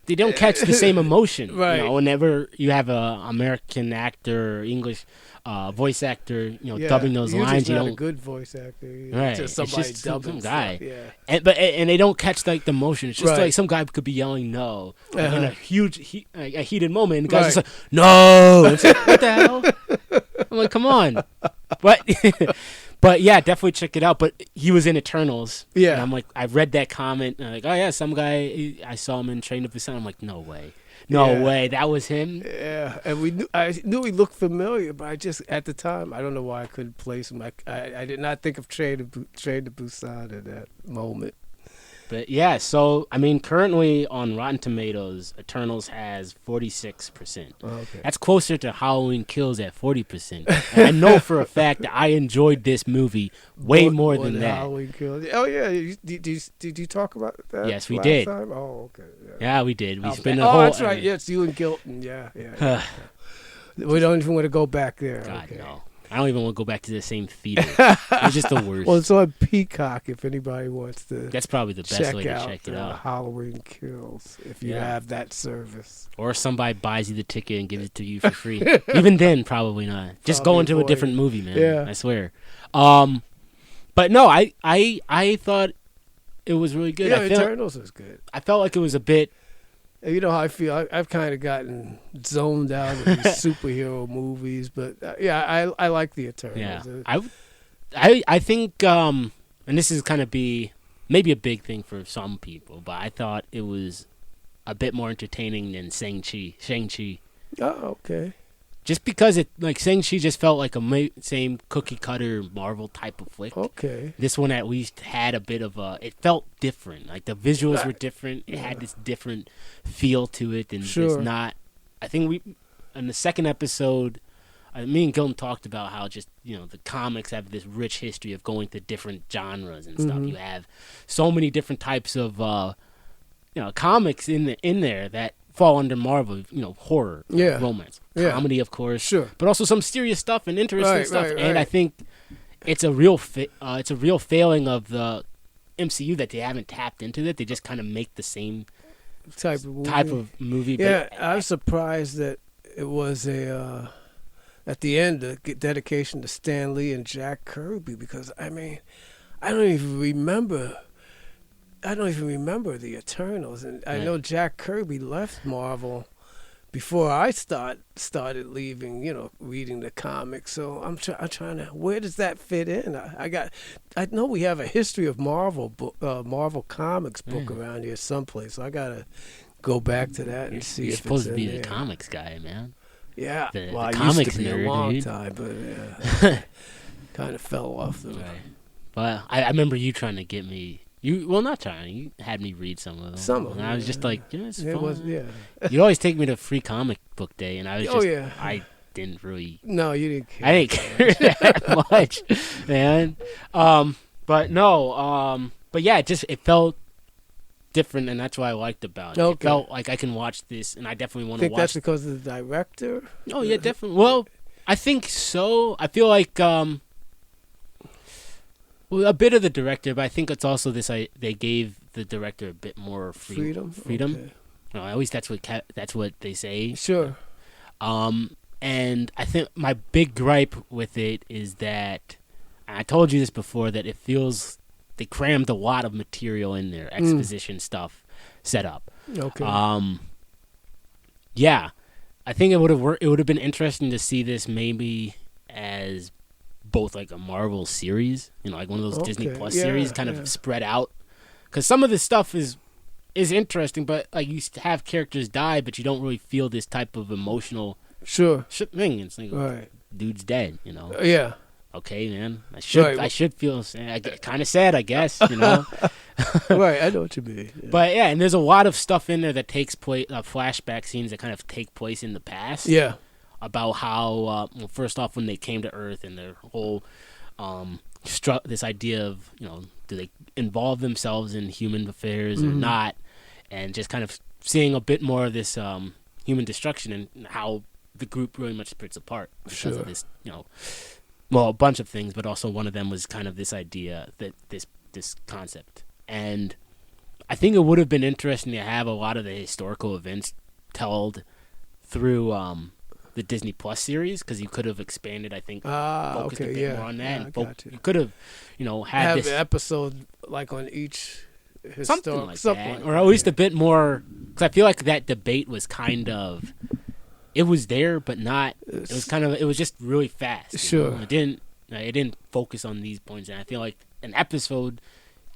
They don't catch the same emotion, right? Whenever you have a American actor, or English voice actor, dubbing those lines, you don't. A good voice actor, right? Just somebody it's just dubbing some guy, and they don't catch like the emotion. It's just like some guy could be yelling no in a huge, a heated moment, and the guy's just like no. It's like, what the hell? I'm like, come on, But yeah, definitely check it out. But he was in Eternals. Yeah. And I'm like, I read that comment. And I'm like, oh yeah, some guy, I saw him in Train to Busan. I'm like, no way. No way. That was him. Yeah. And I knew he looked familiar, but I just, at the time, I don't know why I couldn't place him. I did not think of Train to Busan at that moment. But yeah, so, I mean, currently on Rotten Tomatoes, Eternals has 46%. Okay. That's closer to Halloween Kills at 40%. And I know for a fact that I enjoyed this movie way more than that. Halloween Kills. Oh, yeah. Did you talk about that? Yes, we last did. Time? Oh, okay. Yeah, we did. We spent that's right. Yes, you and Gilton. Yeah. We don't even want to go back there. God, okay. no. I don't even want to go back to the same theater. It's just the worst. Well, it's on Peacock if anybody wants to. That's probably the best way to check it out. Halloween Kills, if you have that service. Or somebody buys you the ticket and gives it to you for free. Even then, probably not. Just go into a different movie, man. Yeah. I swear. But no, I thought it was really good. Yeah, Eternals was good. I felt like it was a bit. You know how I feel. I've kind of gotten zoned out of these superhero movies, but I like the Eternals. Yeah, I think, and this is kind of maybe a big thing for some people, but I thought it was a bit more entertaining than Shang-Chi. Oh, okay. Just because Shang-Chi just felt like a same cookie cutter Marvel type of flick. Okay. This one at least had a bit of it felt different. Like the visuals were different. It had this different feel to it, and it's not. I think in the second episode, me and Gilton talked about how just the comics have this rich history of going to different genres and stuff. You have so many different types of comics in there that fall under Marvel, horror, romance, comedy, of course, but also some serious stuff and interesting stuff. And I think it's a real failing of the MCU that they haven't tapped into that. They just kind of make the same type of movie. Yeah, I was surprised that it was at the end a dedication to Stan Lee and Jack Kirby, because I don't even remember the Eternals, and I know Jack Kirby left Marvel before I started leaving, reading the comics. So I'm trying to, where does that fit in? I know we have a history of Marvel comics book around here someplace. So I gotta go back to that and see You're if supposed it's to be in the there. comics guy, man. Yeah, The I comics used to be nerd, a long dude. time, but yeah, kind of fell off though. Right. But I remember you trying to get me. Not trying. You had me read some of them. Some of them, and I was just like, it's It fun. was, yeah. You always take me to free comic book day, and I was Oh, just, yeah. I didn't really. No, you didn't care. I didn't care that much, man. But no. But yeah, it felt different, and that's what I liked about it. Okay. It felt like I can watch this, and I definitely want to Think watch. that's because of the director? Oh yeah, definitely. Well, I think so. I feel like a bit of the director, but I think it's also this. They gave the director a bit more freedom. Okay. No, at least that's what they say. Sure. And I think my big gripe with it is that I told you this before, that it feels they crammed a lot of material in there, exposition stuff set up. Okay. Yeah, I think it would have been interesting to see this maybe as both like a Marvel series, like one of those Disney Plus series, kind of spread out. Because some of this stuff is interesting, but like you have characters die, but you don't really feel this type of emotional thing. It's like, right. Dude's dead, Yeah. Okay, man. I should feel kind of sad, I guess, Right, I know what you mean. Yeah. But yeah, and there's a lot of stuff in there that takes place, flashback scenes that kind of take place in the past. Yeah. About how, first off, when they came to Earth and their whole this idea of, do they involve themselves in human affairs or not, and just kind of seeing a bit more of this human destruction and how the group really much splits apart because of this, a bunch of things, but also one of them was kind of this idea, that this concept. And I think it would have been interesting to have a lot of the historical events told through the Disney Plus series, because you could have expanded, I think, focused a bit more on that. Yeah, and you could have, had this an episode like on each something like that, or at least a bit more. Because I feel like that debate was kind of, it was there, but not. It was kind of, it was just really fast. Sure, It didn't focus on these points, and I feel like an episode,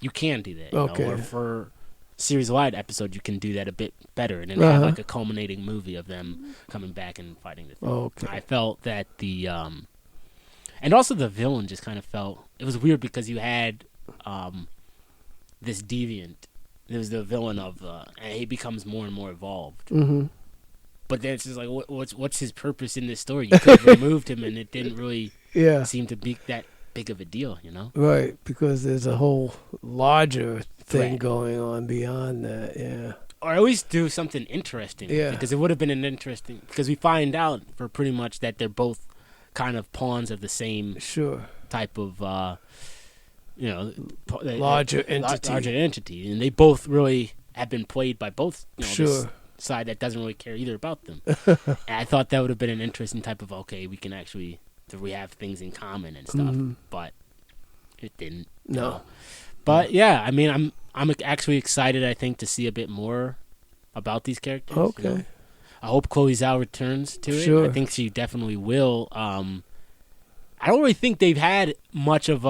you can do that. Or for series-wide episode, you can do that a bit better, and then have like a culminating movie of them coming back and fighting the thing. Okay. I felt that and also the villain just kind of felt, it was weird because you had this deviant. It was the villain of, and he becomes more and more evolved. Mm-hmm. But then it's just like, what's his purpose in this story? You could have removed him, and it didn't really seem to be that big of a deal, Right, because there's a whole larger thing going on beyond that, yeah. Or at least do something interesting. Yeah. Because it would have been an interesting, because we find out for pretty much that they're both kind of pawns of the same type of, larger entity. And they both really have been played by both, this side that doesn't really care either about them. And I thought that would have been an interesting type of, we have things in common and stuff, but it didn't. No. But yeah, I mean, I'm actually excited, I think, to see a bit more about these characters. Okay. I hope Chloe Zhao returns to it. Sure. I think she definitely will. I don't really think they've had much of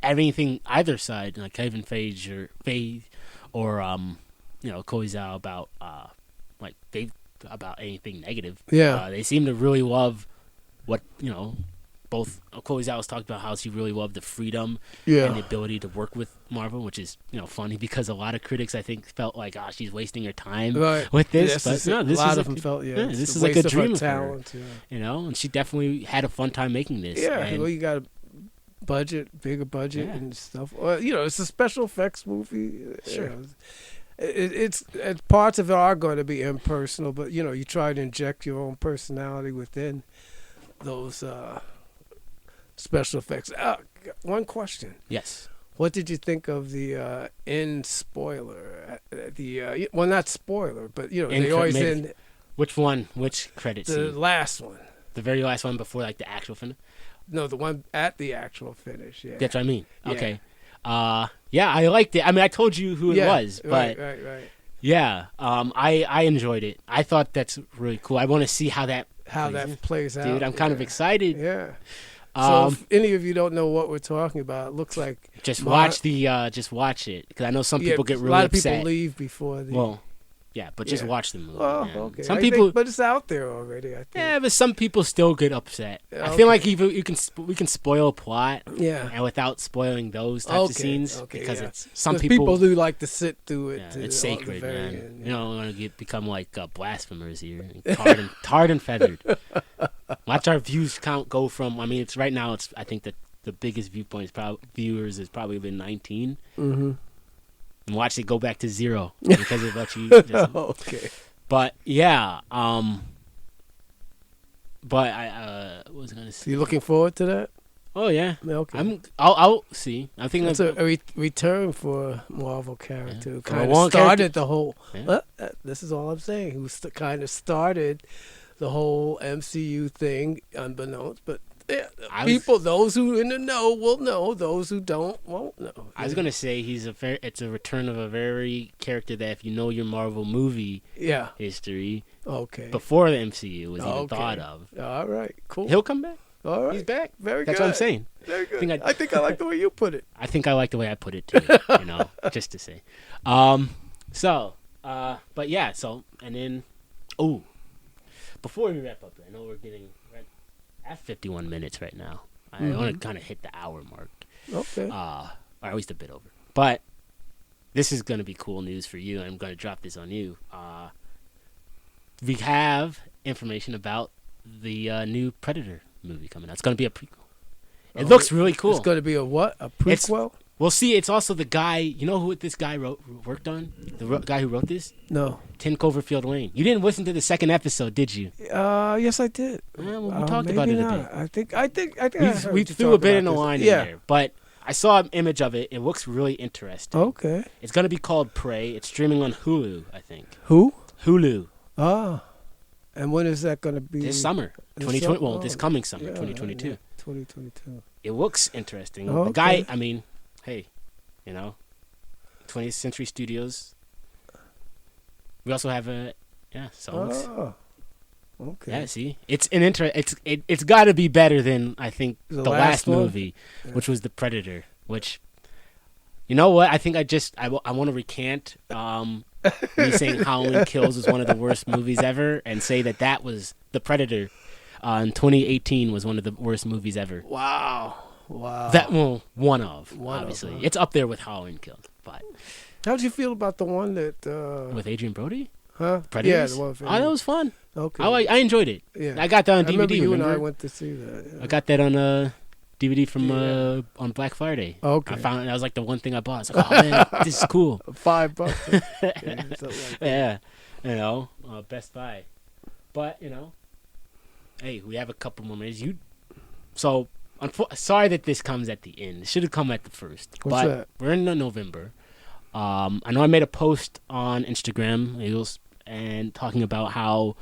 anything either side, like Kevin Feige or Chloe Zhao about about anything negative. Yeah. They seem to really love what, both Chloe Zhao was talking about how she really loved the freedom and the ability to work with Marvel, which is, funny because a lot of critics, I think, felt like, she's wasting her time with this. Yes, but a lot of them felt, this is like a dream of talent, for her, and she definitely had a fun time making this. Yeah, and, you got a bigger budget and stuff. It's a special effects movie. Sure. It's parts of it are going to be impersonal, but you try to inject your own personality within those special effects. One question. Yes. What did you think of the end spoiler? Well, not spoiler, but they always end. Which one? Which credit scene? The last one. The very last one before the actual finish. No, the one at the actual finish. Yeah. That's what I mean. Yeah. Okay. Yeah, I liked it. I mean, I told you who it was, but right. Yeah, I enjoyed it. I thought that's really cool. I want to see how that plays out. Dude, I'm kind of excited. Yeah. So if any of you don't know what we're talking about, it looks like just watch it, because I know some people get really upset. A lot of people leave before the. Well, yeah, but just watch the movie. Oh, man. okay. Some people, but it's out there already. I think. Yeah, but some people still get upset. Okay. I feel like we can spoil a plot. Yeah. And without spoiling those types of scenes, because it's some people do like to sit through it. Yeah, it's sacred, man. End, You don't want to become like blasphemers here, tarred and feathered. Watch our views count go from. I mean, it's right now. It's I think that the biggest viewers has probably been 19. Mm-hmm. And watch it go back to 0 because of what you just, okay. But yeah, but I what was I gonna say? You looking forward to that? Oh yeah. Okay. I'll see. I think it's a return for a Marvel character who kind of started the whole. Yeah. This is all I'm saying. Who kind of started the whole MCU thing, unbeknownst, but. Yeah, those who in the know will know. Those who don't won't know. I was gonna say it's a return of a very character that if you know your Marvel movie history, before the MCU was even thought of. All right, cool. He'll come back. All right, he's back. Very That's good. what I'm saying. Very good. I think I like the way you put it. I think I like the way I put it too. Just to say. But yeah. So and then, before we wrap up, I know we're getting. At 51 minutes right now. I want to kind of hit the hour mark. Okay. Or at least a bit over. But this is going to be cool news for you. I'm going to drop this on you. We have information about the new Predator movie coming out. It's going to be a prequel. It looks really cool. It's going to be a what? A prequel? We'll see. It's also the guy. You know who this guy worked on? The guy who wrote this? No. 10 Cloverfield Lane. You didn't listen to the second episode, did you? Yes, I did. Well, we talked about it not. a bit. I think we threw a bit in the line in there, but I saw an image of it. It looks really interesting. Okay. It's going to be called Prey. It's streaming on Hulu, I think. Who? Hulu. Ah. And when is that going to be? This summer. 2020. Well, this coming summer, 2022. Yeah, 2022. It looks interesting. Okay. The guy, I mean, hey, 20th Century Studios. We also have songs. Oh. Okay. Yeah, see, it's an it's got to be better than I think the last movie, which was The Predator. Which, you know what? I think I want to recant me saying Halloween Kills was one of the worst movies ever, and say that was The Predator. In 2018 was one of the worst movies ever. Wow. One of obviously it's up there with Halloween Kills. But how did you feel about the one that with Adrian Brody? Huh? Predators? Yeah, the one. That was fun. Okay. I enjoyed it. Yeah. I got that on DVD. I remember you remember? and I went to see that. Yeah. I got that on DVD from on Black Friday. Okay. I found that was like the one thing I bought. I was like, oh man, this is cool. $5. Yeah, Best Buy. But hey, we have a couple more minutes. Sorry that this comes at the end. It should have come at the first. What's but that? We're in November. I know I made a post on Instagram and talking about how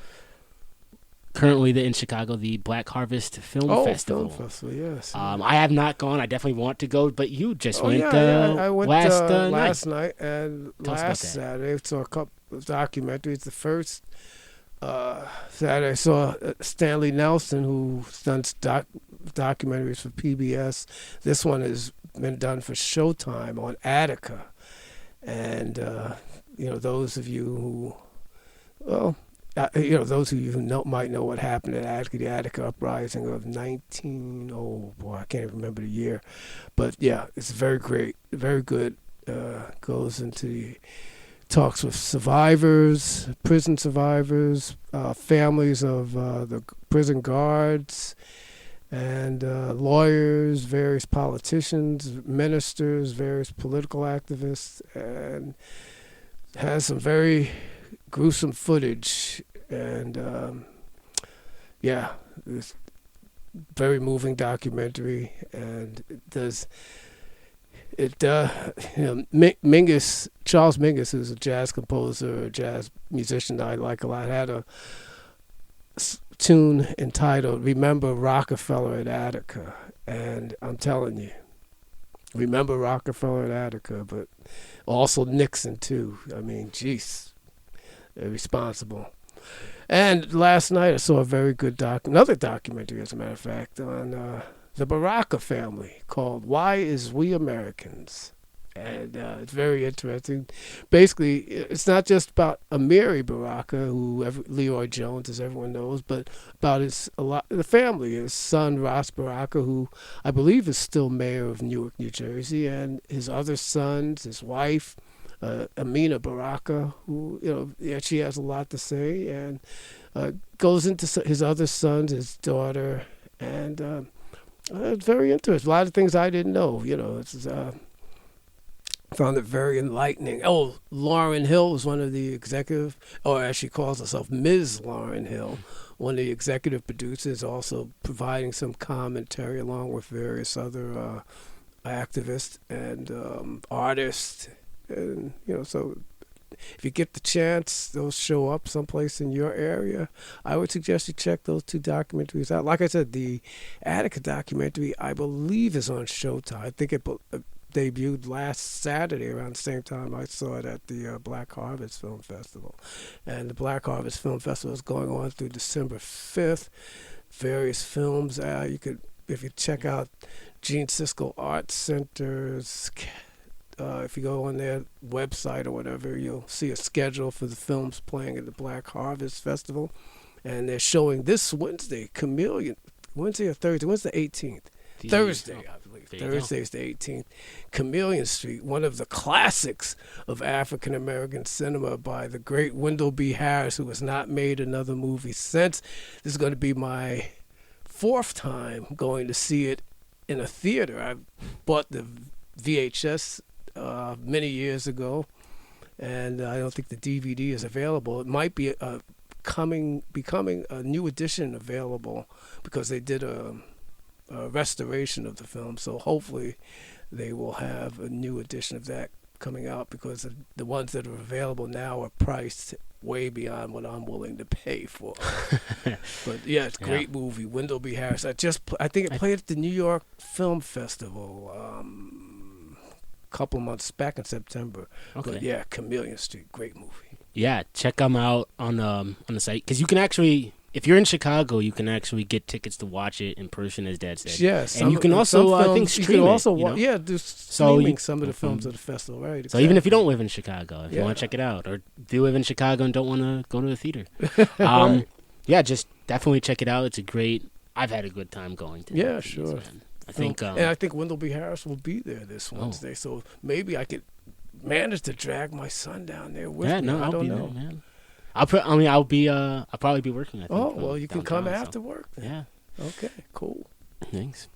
currently in Chicago the Black Harvest Film Festival. Film Festival, yes. I have not gone. I definitely want to go, but you just went. I went last night and last Saturday. Saw a couple of documentaries. The first Saturday I saw Stanley Nelson, who's done documentaries for PBS. This one has been done for Showtime on Attica, and those of you who, those of you who might know what happened at Attica, the Attica uprising of I can't even remember the year, but yeah, it's very great, very good. Goes into talks with survivors, prison survivors, families of the prison guards, and lawyers, various politicians, ministers, various political activists, and has some very gruesome footage. And it's very moving documentary, and it does. Charles Mingus, who's a jazz composer, a jazz musician that I like a lot, had a tune entitled "Remember Rockefeller at Attica," and I'm telling you, remember Rockefeller at Attica, but also Nixon too. I mean, jeez, responsible. And last night I saw a very good another documentary, as a matter of fact, on the Baraka family called "Why Is We Americans." And it's very interesting. Basically, it's not just about Amiri Baraka, Leroy Jones, as everyone knows, but about the family. His son, Ross Baraka, who I believe is still mayor of Newark, New Jersey, and his other sons, his wife, Amina Baraka, who, she has a lot to say, and goes into his other sons, his daughter, and it's very interesting. A lot of things I didn't know. It's found it very enlightening. Oh, Lauryn Hill was one of the executive, or as she calls herself, Ms. Lauryn Hill, one of the executive producers, also providing some commentary along with various other activists and artists. And, so if you get the chance, those show up someplace in your area, I would suggest you check those two documentaries out. Like I said, the Attica documentary, I believe, is on Showtime. I think it debuted last Saturday around the same time I saw it at the Black Harvest Film Festival. And the Black Harvest Film Festival is going on through December 5th. Various films. If you check out Gene Siskel Art Center's, if you go on their website or whatever, you'll see a schedule for the films playing at the Black Harvest Festival. And they're showing this Wednesday, Chameleon, Wednesday or Thursday, when's the 18th? Thursday, I believe. Thursday is the 18th. Chameleon Street, one of the classics of African-American cinema by the great Wendell B. Harris, who has not made another movie since. This is going to be my 4th time going to see it in a theater. I bought the VHS many years ago, and I don't think the DVD is available. It might be becoming a new edition available because they did a restoration of the film, so hopefully they will have a new edition of that coming out, because the ones that are available now are priced way beyond what I'm willing to pay for. But yeah, it's a great movie. Wendell B. Harris. I think it played at the New York Film Festival a couple months back in September. Okay. But yeah, Chameleon Street, great movie. Yeah, check them out on the site, because you can actually, if you're in Chicago, you can actually get tickets to watch it in person, as Dad said. Yes, and you can also, I think, stream you can also it. do streaming some of the films of the festival, right? Exactly. So even if you don't live in Chicago, if you want to check it out, or do live in Chicago and don't want to go to the theater, Right. yeah, just definitely check it out. It's I've had a good time going to. Yeah, sure. Man. I think, and I think Wendell B. Harris will be there this Wednesday, so maybe I could manage to drag my son down there with me. No, I I'll don't be know. there, man. I'll probably be working. I think. Oh, well, you can come downtown, after work then. Yeah. Okay, cool. Thanks.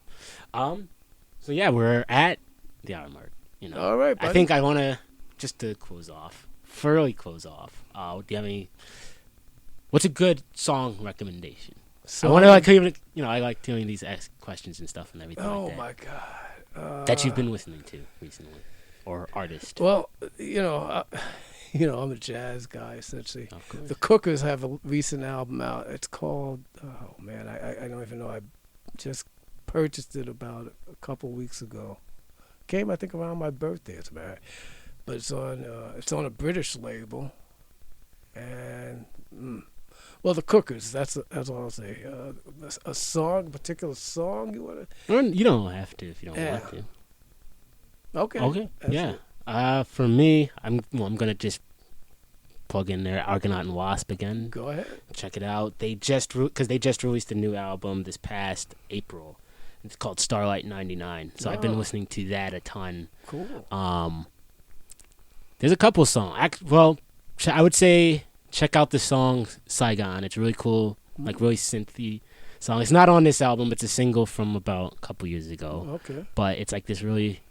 So yeah, we're at the hour mark. All right, buddy. I think I want to just to close off. Do you have any? What's a good song recommendation? I want to I like doing these questions and stuff and everything. Oh like that. my God. That you've been listening to recently, or artist? Well, I'm a jazz guy essentially. Of course. The Cookers have a recent album out. It's called, oh man, I don't even know. I just purchased it about a couple weeks ago. Came, I think, around my birthday, as a matter. But it's on a British label, and well, the Cookers. That's all I'll say. A particular song you want to? You don't have to if you don't want to. Okay. Yeah. For me, I'm gonna just plug in there Argonaut and Wasp again. Go ahead. Check it out. They just released a new album this past April. It's called Starlight 99. So I've been listening to that a ton. Cool. There's a couple songs. Well, I would say check out the song Saigon. It's really cool, like really synthy song. It's not on this album. It's a single from about a couple years ago. Okay. But it's like this really.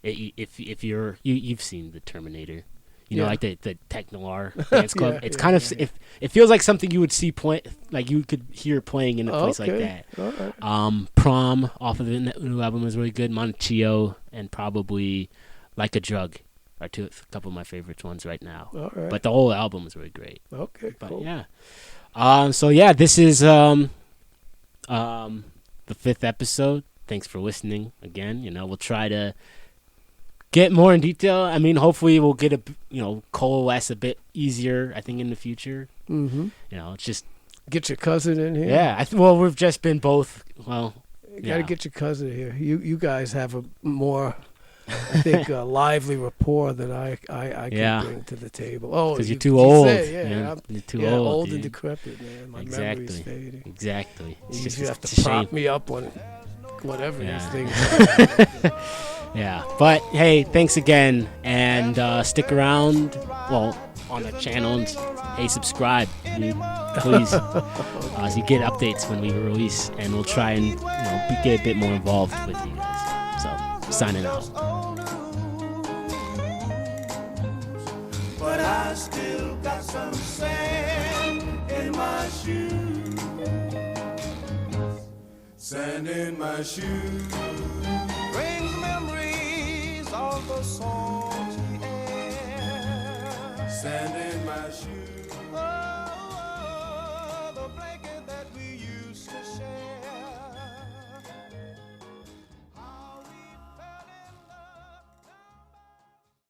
If you've seen the Terminator, like the Tech Noir dance club. It's kind of it feels like something you would see like you could hear playing in a place like that. All right. Prom off of the new album is really good. Monchio and probably Like a Drug are a couple of my favorites ones right now. All right. But the whole album is really great. Okay. But cool. yeah. So yeah, this is the 5th episode. Thanks for listening again. We'll try to get more in detail. I mean, hopefully we'll get coalesce a bit easier. I think in the future. Mm-hmm. It's just get your cousin in here. Yeah. Well, we've just been both. Well, you got to get your cousin here. You guys have a more, I think, lively rapport than I can bring to the table. Oh, because you're too old. You're too old. Old dude. and decrepit, man. My memory's fading. Exactly. You just have to prop me up on whatever these things are. Yeah. But hey, thanks again, and stick around. Well, on the channel, and hey, subscribe, dude, please, so you get updates when we release, and we'll try and get a bit more involved with you guys. So, signing out. But I still got some sand in my shoes. Sand in my shoes brings memories of the salty air. Sand in my shoes.